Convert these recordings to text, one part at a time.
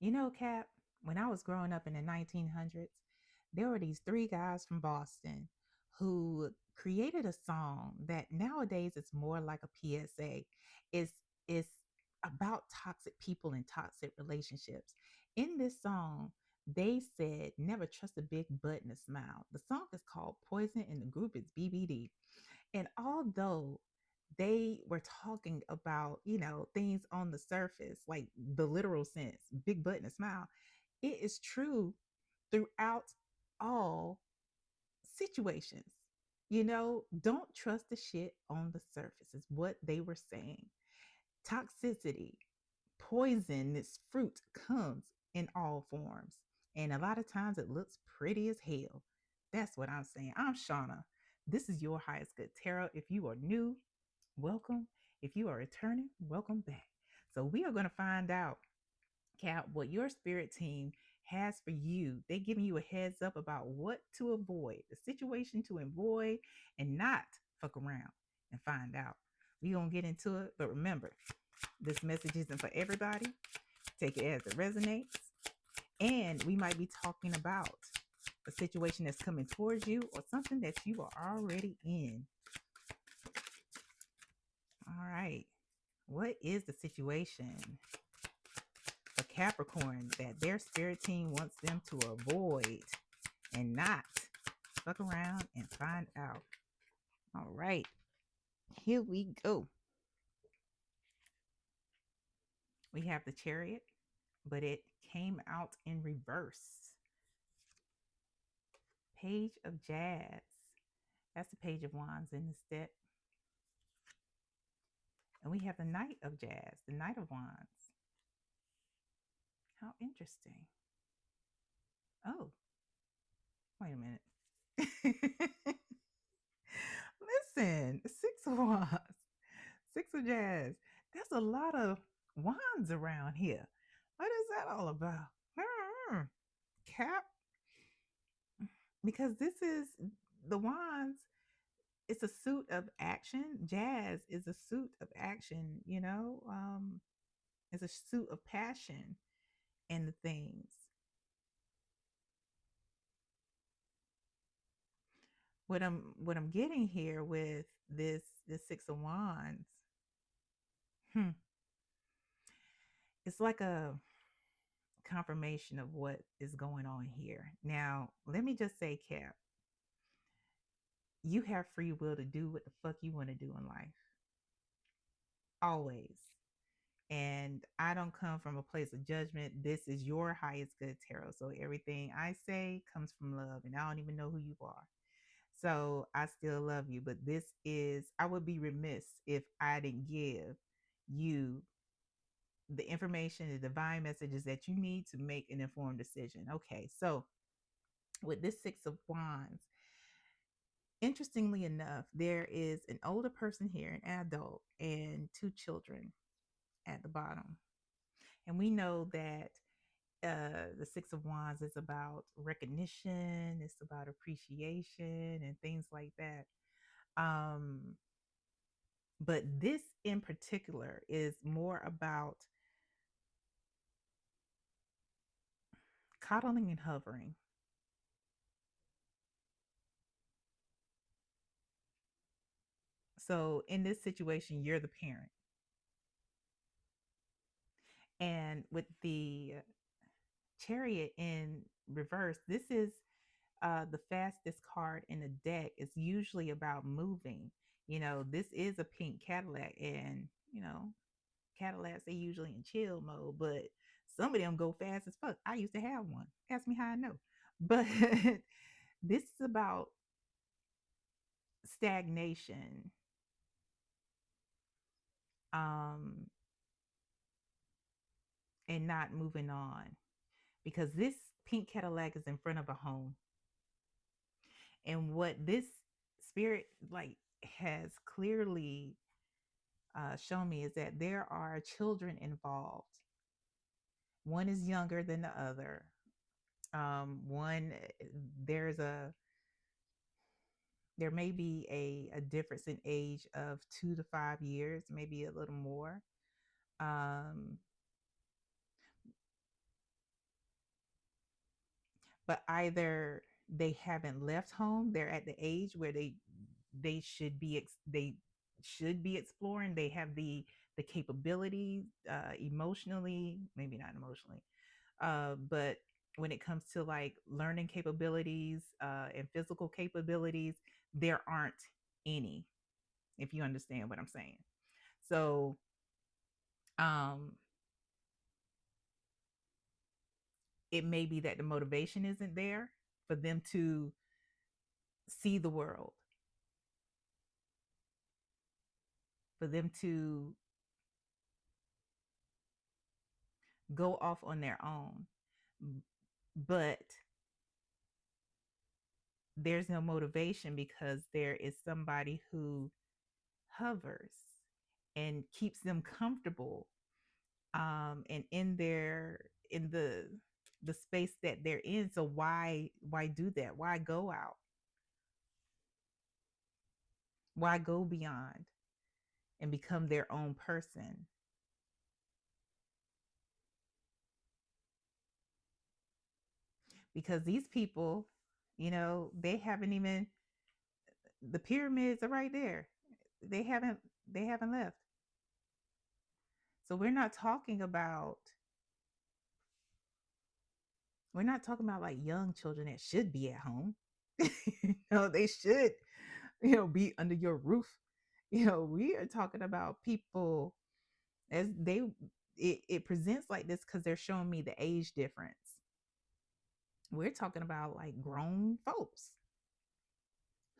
You know, Cap, when I was growing up in the 1900s, there were these three guys from Boston who created a song that nowadays it's more like a PSA. It's about toxic people and toxic relationships. In this song, they said never trust a big butt and a smile. The song is called Poison and the group is BBD. And although they were talking about, things on the surface, like the literal sense, big butt and a smile, it is true throughout all situations. Don't trust the shit on the surface, is what they were saying. Toxicity, poisonous fruit comes in all forms. And a lot of times it looks pretty as hell. That's what I'm saying. I'm Shauna. This is your highest good tarot. If you are new, welcome. If you are returning, welcome back. So we are going to find out, Cal, what your spirit team has for you. They're giving you a heads up about what to avoid, the situation to avoid, and not fuck around and find out. We're going to get into it. But remember, this message isn't for everybody. Take it as it resonates. And we might be talking about a situation that's coming towards you or something that you are already in. All right. What is the situation for Capricorn that their spirit team wants them to avoid and not fuck around and find out? All right. Here we go. We have the Chariot, but it came out in reverse. Page of Jazz. That's the Page of Wands in this deck. And we have the Knight of Jazz, the Knight of Wands. How interesting. Oh, wait a minute. Listen, Six of Wands, Six of Jazz. There's a lot of wands around here. What is that all about? Cap, because this is the wands. It's a suit of action. Jazz is a suit of action. It's a suit of passion and the things. What I'm getting here with this Six of Wands, hmm, it's like a confirmation of what is going on here. Now, let me just say, Cap, you have free will to do what the fuck you want to do in life. Always. And I don't come from a place of judgment. This is your highest good tarot. So everything I say comes from love, and I don't even know who you are. So I still love you. But I would be remiss if I didn't give you the information, the divine messages that you need to make an informed decision. Okay, so with this Six of Wands, interestingly enough, there is an older person here, an adult, and two children at the bottom. And we know that the Six of Wands is about recognition, it's about appreciation, and things like that. Um, but this in particular is more about coddling and hovering. So in this situation, you're the parent. And with the Chariot in reverse, this is the fastest card in the deck. Is usually about moving. This is a pink Cadillac, and Cadillacs, they usually in chill mode, but some of them go fast as fuck. I used to have one. Ask me how I know. But this is about stagnation, um, and not moving on, because this pink Cadillac is in front of a home. And what this spirit like has clearly shown me is that there are children involved. One is younger than the other. One there's a there may be a difference in age of 2 to 5 years, maybe a little more. Um, but either they haven't left home, they're at the age where they should be they should be exploring, they have the capability, emotionally, maybe not emotionally, but when it comes to like learning capabilities, and physical capabilities, there aren't any, if you understand what I'm saying. So um it may be that the motivation isn't there for them to see the world, for them to go off on their own. But there's no motivation because there is somebody who hovers and keeps them comfortable, and in their in the space that they're in. So why do that? Why go out? Why go beyond and become their own person? Because these people, they haven't even, the pyramids are right there. They haven't they haven't left. So we're not talking about like young children that should be at home. They should, be under your roof. We are talking about people as it presents like this because they're showing me the age difference. We're talking about like grown folks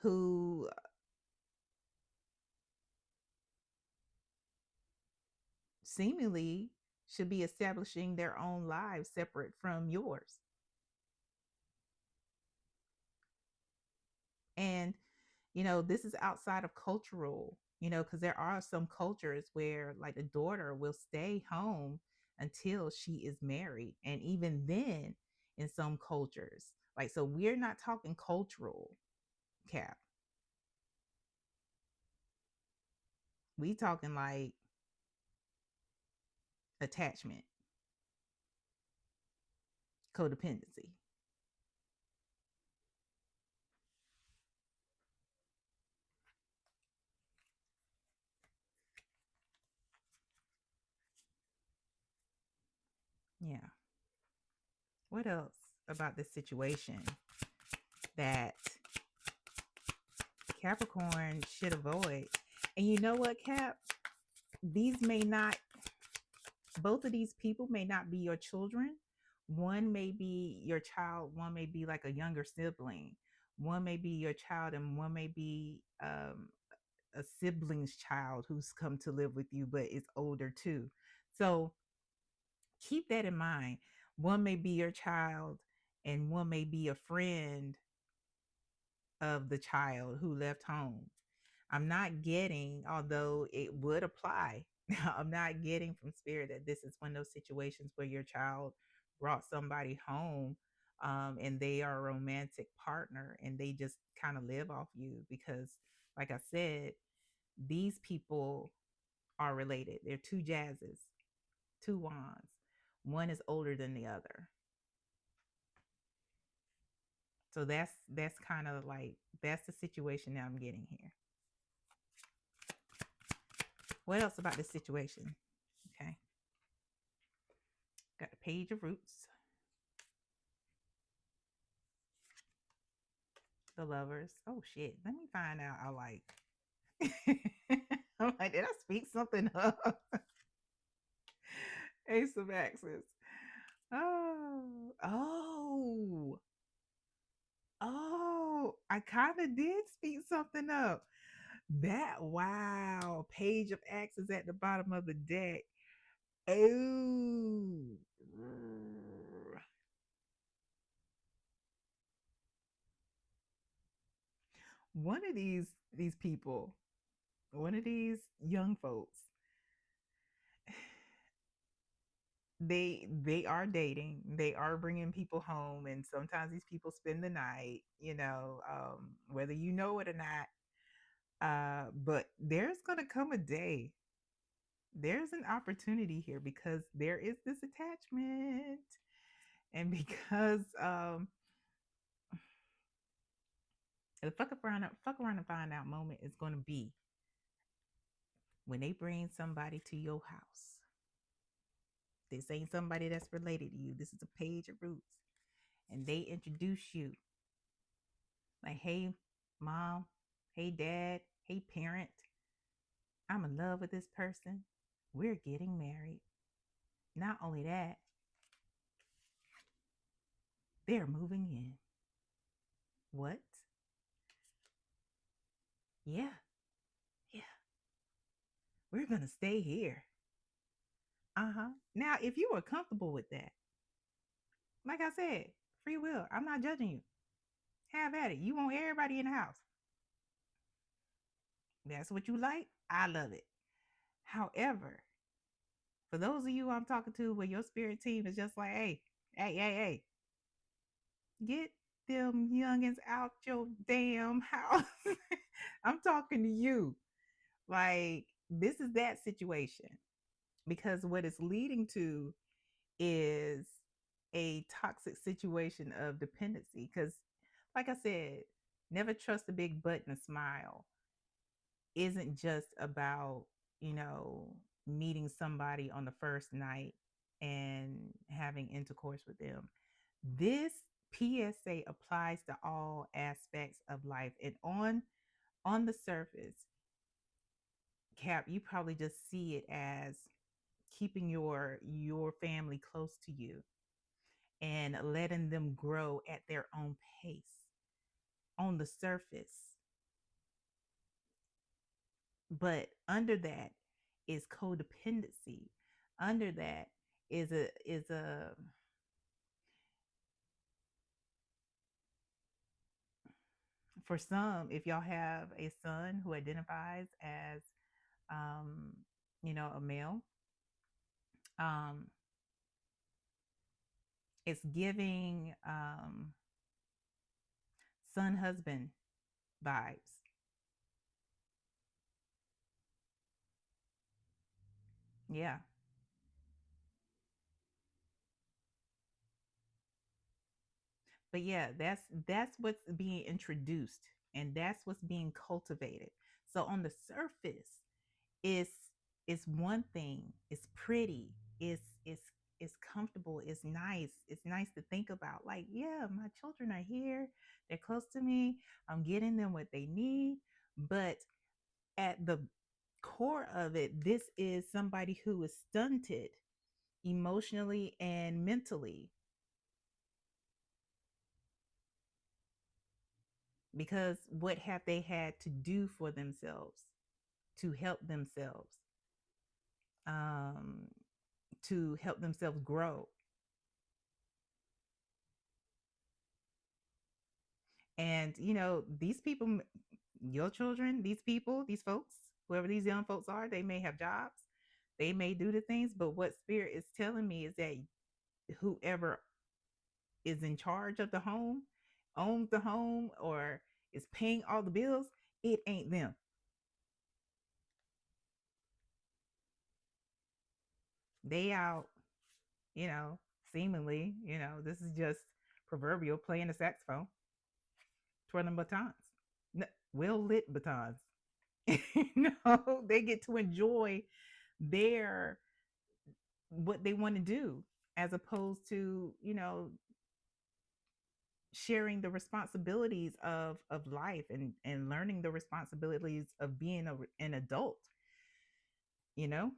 who seemingly should be establishing their own lives separate from yours. And this is outside of cultural, because there are some cultures where like the daughter will stay home until she is married. And even then, in some cultures, like, so we're not talking cultural, Cap. We talking like attachment, codependency. Yeah. What else about this situation that Capricorn should avoid? And you know what, Cap? These may not, both of these people may not be your children. One may be your child, one may be like a younger sibling. One may be your child, and one may be a sibling's child who's come to live with you, but is older too. So keep that in mind. One may be your child, and one may be a friend of the child who left home. I'm not getting, although it would apply, I'm not getting from spirit that this is one of those situations where your child brought somebody home, and they are a romantic partner and they just kind of live off you. Because, like I said, these people are related. They're two jazzes, two wands. One is older than the other. So that's kind of like, that's the situation that I'm getting here. What else about this situation? Okay. Got the page of roots, the lovers. Oh shit. Let me find out. I like. I'm like, did I speak something up? Ace of Axes. Oh, oh, oh. I kind of did speak something up. That, wow. Page of Axes at the bottom of the deck. Oh. One of these people, one of these young folks, they are dating, they are bringing people home, and sometimes these people spend the night, whether you know it or not. But there's gonna come a day, there's an opportunity here, because there is this attachment, and because The fuck around and find out moment is going to be when they bring somebody to your house. This ain't somebody that's related to you. This is a page of roots. And they introduce you like, hey, mom, hey, dad, hey, parent, I'm in love with this person. We're getting married. Not only that, they're moving in. What? Yeah, yeah, we're going to stay here. Uh-huh. Now, if you are comfortable with that, like I said, free will. I'm not judging you. Have at it. You want everybody in the house. That's what you like. I love it. However, for those of you I'm talking to where your spirit team is just like, hey, get them youngins out your damn house. I'm talking to you. Like, this is that situation. Because what it's leading to is a toxic situation of dependency. Because, like I said, never trust a big butt and a smile isn't just about, you know, meeting somebody on the first night and having intercourse with them. This PSA applies to all aspects of life. And on the surface, Cap, you probably just see it as keeping your family close to you and letting them grow at their own pace on the surface. But under that is codependency. Under that is a for some, if y'all have a son who identifies as um, a male, um, it's giving son husband vibes. Yeah. But yeah, that's what's being introduced and that's what's being cultivated. So on the surface, it's it's one thing. It's pretty. It's comfortable. It's nice to think about. Like, yeah, my children are here. They're close to me. I'm getting them what they need. But at the core of it, this is somebody who is stunted emotionally and mentally because what have they had to do for themselves to help themselves, um, to help themselves grow? And these people, your children, these people, these folks, whoever these young folks are, they may have jobs, they may do the things, but what spirit is telling me is that whoever is in charge of the home, owns the home, or is paying all the bills, it ain't them. They out, you know, seemingly, this is just proverbial playing the saxophone, twirling batons, well lit batons. They get to enjoy their what they want to do as opposed to sharing the responsibilities of life and learning the responsibilities of being an adult, you know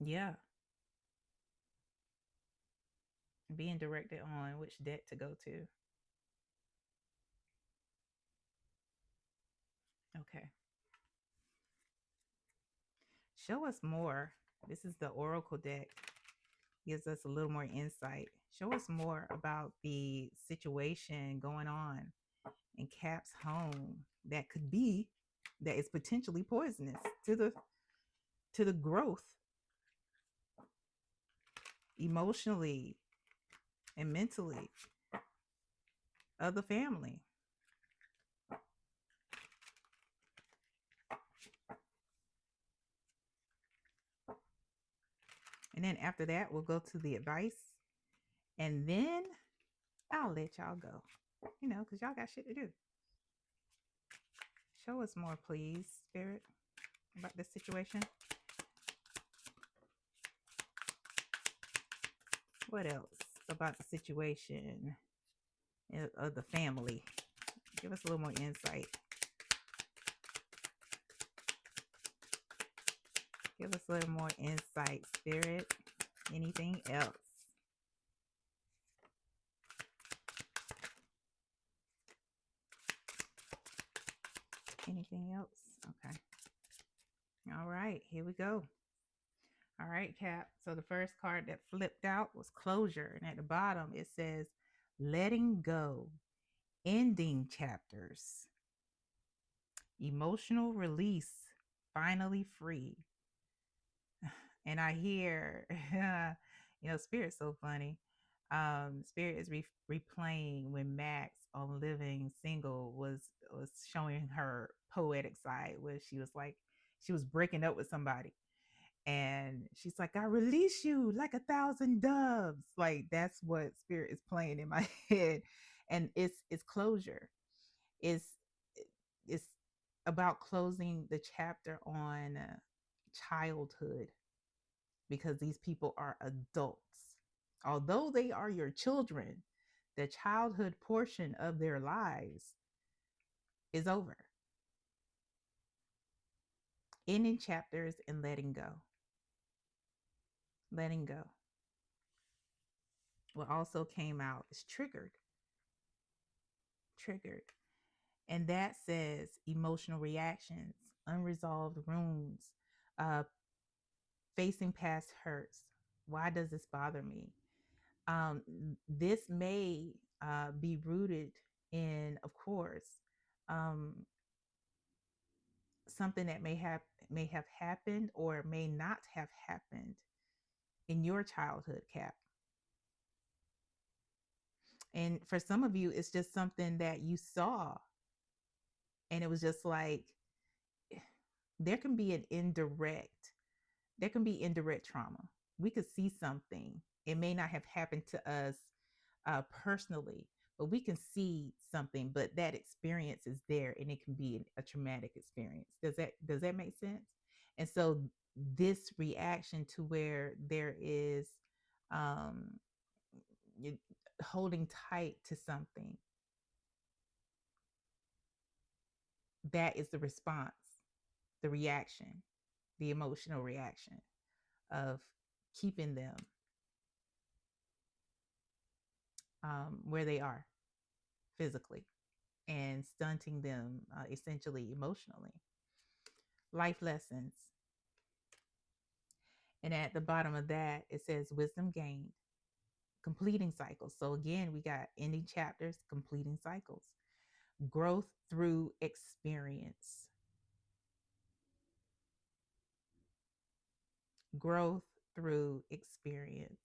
yeah, being directed on which debt to go to. Okay, show us more. This is the oracle deck, gives us a little more insight. Show us more about the situation going on in Cap's home that is potentially poisonous to the growth emotionally and mentally of the family. And then after that, we'll go to the advice. And then I'll let y'all go. Because y'all got shit to do. Show us more, please, Spirit, about this situation. What else about the situation of the family? Give us a little more insight. Give us a little more insight, Spirit. Anything else? Anything else? Okay. All right, here we go. All right, Cap. So the first card that flipped out was closure. And at the bottom, it says letting go, ending chapters, emotional release, finally free. And I hear, Spirit's so funny. Spirit is replaying when Max on Living Single was showing her poetic side, where she was breaking up with somebody, and she's like, I release you like 1,000 doves. Like, that's what Spirit is playing in my head. And it's closure. It's it's about closing the chapter on childhood, because these people are adults. Although they are your children, the childhood portion of their lives is over. Ending chapters and letting go. Letting go. What also came out is triggered. Triggered. And that says emotional reactions, unresolved wounds, uh, facing past hurts. Why does this bother me? Um, this may be rooted in, of course, um, something that may have happened or may not have happened in your childhood, Cap. And for some of you, it's just something that you saw, and it was just like, there can be indirect trauma. We could see something. It may not have happened to us personally, but we can see something. But that experience is there, and it can be a traumatic experience. Does that make sense? And so this reaction to where there is um, holding tight to something, that is the response, the reaction, the emotional reaction of keeping them where they are physically and stunting them essentially emotionally. Life lessons. And at the bottom of that, it says wisdom gained, completing cycles. So again, we got ending chapters, completing cycles, growth through experience, growth through experience.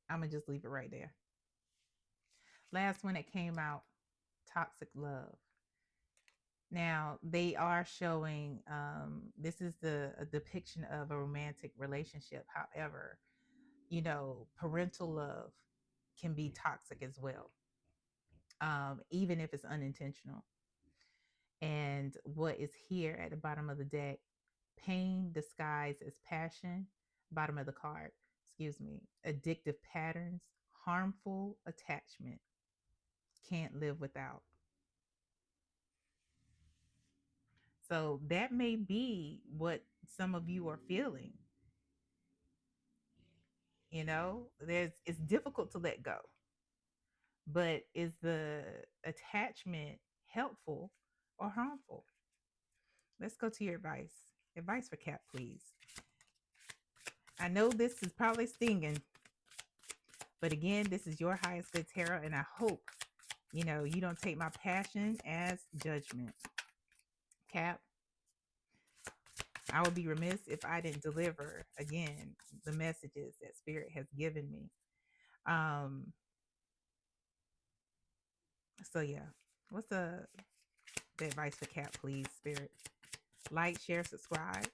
I'm going to just leave it right there. Last one that came out, toxic love. Now, they are showing this is a depiction of a romantic relationship. However, parental love can be toxic as well, even if it's unintentional. And what is here at the bottom of the deck, pain disguised as passion, bottom of the card, excuse me, addictive patterns, harmful attachment, can't live without. So that may be what some of you are feeling. It's difficult to let go. But is the attachment helpful or harmful? Let's go to your advice. Advice for Cap, please. I know this is probably stinging, but again, this is your highest good tarot, and I hope you don't take my passion as judgment. Cap, I would be remiss if I didn't deliver again the messages that Spirit has given me. So yeah, what's the advice for Cap, please, Spirit? Like, share, subscribe.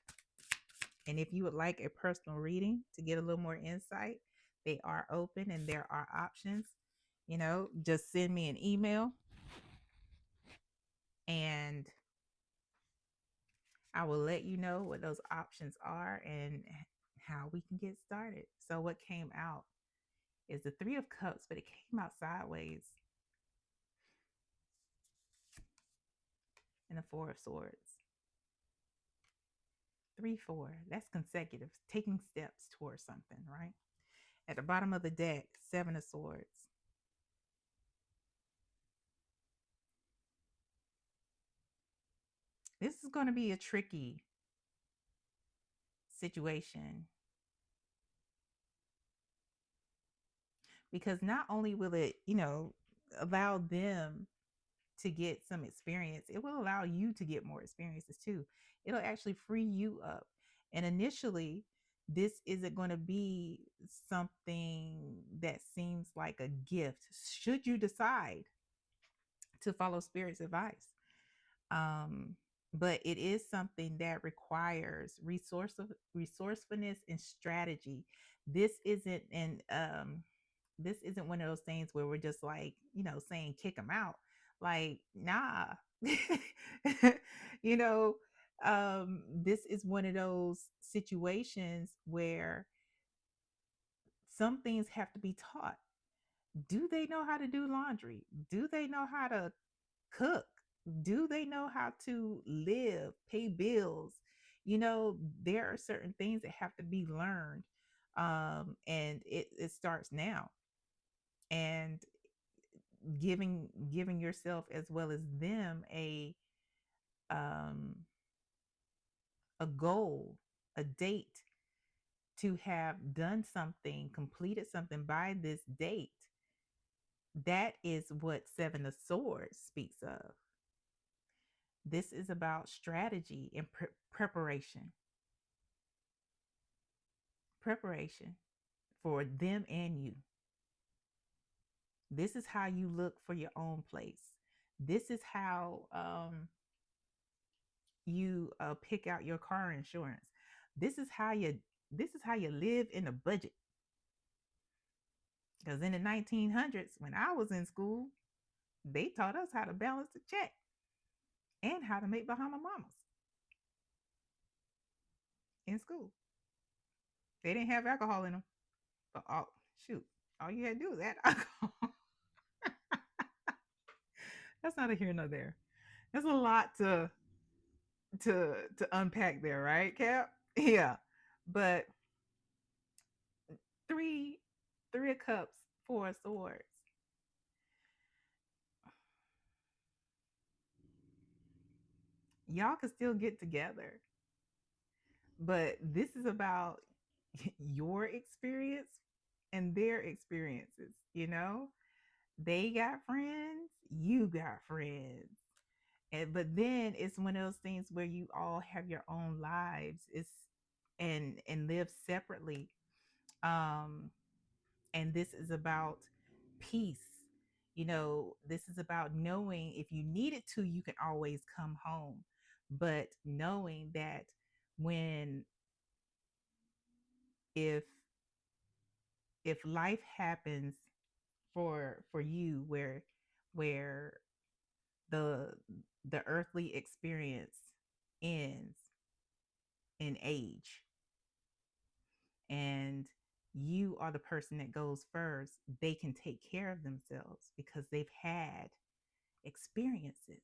And if you would like a personal reading to get a little more insight, they are open and there are options. Just send me an email and I will let you know what those options are and how we can get started. So, what came out is the Three of Cups, but it came out sideways, and the Four of Swords. 3, 4, that's consecutive, taking steps towards something, right? At the bottom of the deck, Seven of Swords. This is going to be a tricky situation because not only will it, allow them to get some experience, it will allow you to get more experiences too. It'll actually free you up. And initially, this isn't going to be something that seems like a gift, should you decide to follow Spirit's advice. Um, but it is something that requires resourcefulness and strategy. This isn't this isn't one of those things where we're just like, saying kick them out. Like, nah. you know, this is one of those situations where some things have to be taught. Do they know how to do laundry? Do they know how to cook? Do they know how to live, pay bills? There are certain things that have to be learned. And it starts now. And giving yourself as well as them um a goal, a date to have done something, completed something by this date. That is what Seven of Swords speaks of. This is about strategy and preparation. Preparation for them and you. This is how you look for your own place. This is how you pick out your car insurance. This is how you live in a budget. Because in the 1900s, when I was in school, they taught us how to balance the check and how to make Bahama Mamas in school. They didn't have alcohol in them, but shoot, all you had to do was add alcohol. That's not a here nor there. There's a lot to unpack there, right, Cap? Yeah, but three three of cups, four of swords. Y'all can still get together, but this is about your experience and their experiences. They got friends, you got friends. But then it's one of those things where you all have your own lives. It's and live separately. Um and this is about peace. This is about knowing if you needed to, you can always come home. But knowing that when if life happens for you where the earthly experience ends in age and you are the person that goes first, they can take care of themselves because they've had experiences.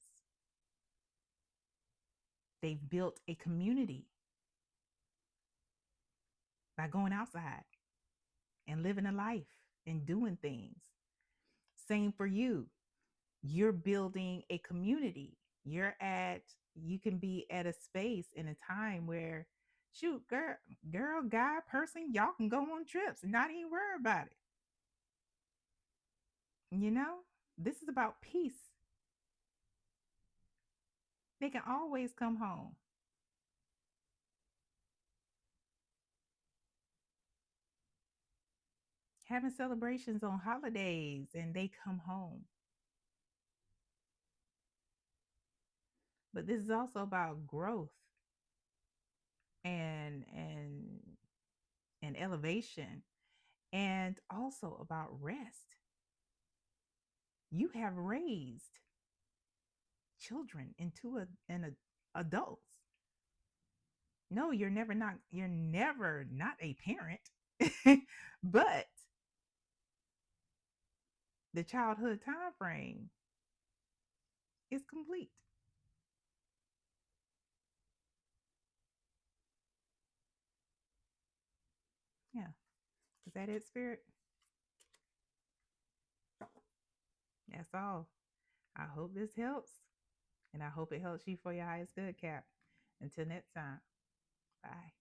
They've built a community by going outside and living a life and doing things. Same for you. You're building a community. You can be at a space in a time where, shoot, girl, guy, person, y'all can go on trips and not even worry about it. You know, this is about peace. They can always come home. Having celebrations on holidays and they come home. But this is also about growth and and elevation, and also about rest. You have raised children into adults. No, you're never not a parent. But the childhood time frame is complete. Yeah. Is that it, Spirit? That's all. I hope this helps. And I hope it helps you for your highest good, Cap. Until next time. Bye.